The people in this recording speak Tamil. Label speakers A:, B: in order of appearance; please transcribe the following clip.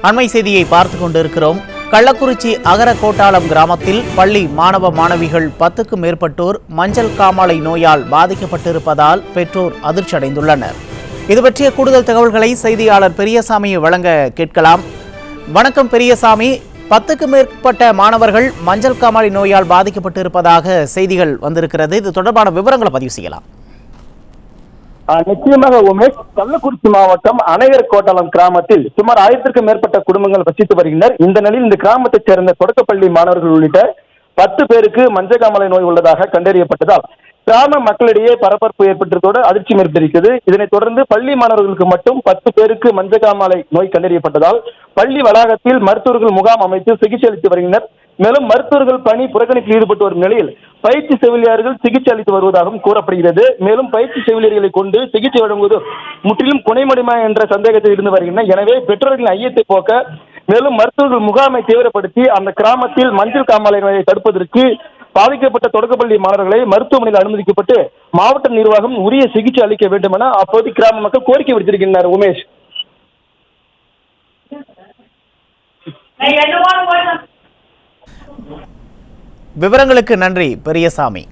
A: அண்மை செய்தியை பார்த்துக் கொண்டிருக்கிறோம். கள்ளக்குறிச்சி அகரகோட்டாலம் கிராமத்தில் பள்ளி மாணவ மாணவிகள் 10க்கும் மேற்பட்டோர் மஞ்சள் காமாலை நோயால் பாதிக்கப்பட்டிருப்பதால் பெற்றோர் அதிர்ச்சி அடைந்துள்ளனர். இது பற்றிய கூடுதல் தகவல்களை செய்தியாளர் பெரியசாமி வழங்க கேட்கலாம். வணக்கம் பெரியசாமி. 10க்கும் மேற்பட்ட மாணவர்கள் மஞ்சள் காமாலை நோயால் பாதிக்கப்பட்டிருப்பதாக செய்திகள் வந்திருக்கிறது. இது தொடர்பான விவரங்களை பதிவு செய்யலாம்.
B: நிச்சயமாக உமேஷ், கள்ளக்குறிச்சி மாவட்டம் அணையர்கோட்டாலம் கிராமத்தில் சுமார் 1000க்கும் மேற்பட்ட குடும்பங்கள் வசித்து வருகின்றனர். இந்த நிலையில் இந்த கிராமத்தைச் சேர்ந்த தொடக்கப்பள்ளி மாணவர்கள் உள்ளிட்ட 10 பேருக்கு மஞ்சள் காமாலை நோய் உள்ளதாக கண்டறியப்பட்டதால் கிராம மக்களிடையே பரபரப்பு ஏற்பட்டதோடு அதிர்ச்சி ஏற்பட்டிருக்கிறது. இதனைத் தொடர்ந்து பள்ளி மாணவர்களுக்கு மட்டும் 10 பேருக்கு மஞ்சள் காமாலை நோய் கண்டறியப்பட்டதால் பள்ளி வளாகத்தில் மருத்துவர்கள் முகாம் அமைத்து சிகிச்சை அளித்து வருகின்றனர். மேலும் மருத்துவர்கள் பணி புறக்கணிப்பில் ஈடுபட்டு வரும் நிலையில் பயிற்சி செவிலியர்கள் சிகிச்சை அளித்து வருவதாகவும் கூறப்படுகிறது. மேலும் பயிற்சி செவிலியர்களை கொண்டு சிகிச்சை வழங்குவது முற்றிலும் குணைமடிமா என்ற சந்தேகத்தில் இருந்து வருகின்றன. எனவே பெற்றோர்களின் ஐயத்தை போக்க மேலும் மருத்துவர்கள் முகாமை தீவிரப்படுத்தி அந்த கிராமத்தில் மஞ்சள் காமாலை நோயை தடுப்பதற்கு பாதிக்கப்பட்ட தொடக்கப்பள்ளி மாணவர்களை மருத்துவமனையில் அனுமதிக்கப்பட்டு மாவட்ட நிர்வாகம் உரிய சிகிச்சை அளிக்க வேண்டும் என அப்போது கிராம மக்கள் கோரிக்கை விடுத்திருக்கின்றனர். உமேஷ்,
A: விவரங்களுக்கு நன்றி பெரியசாமி.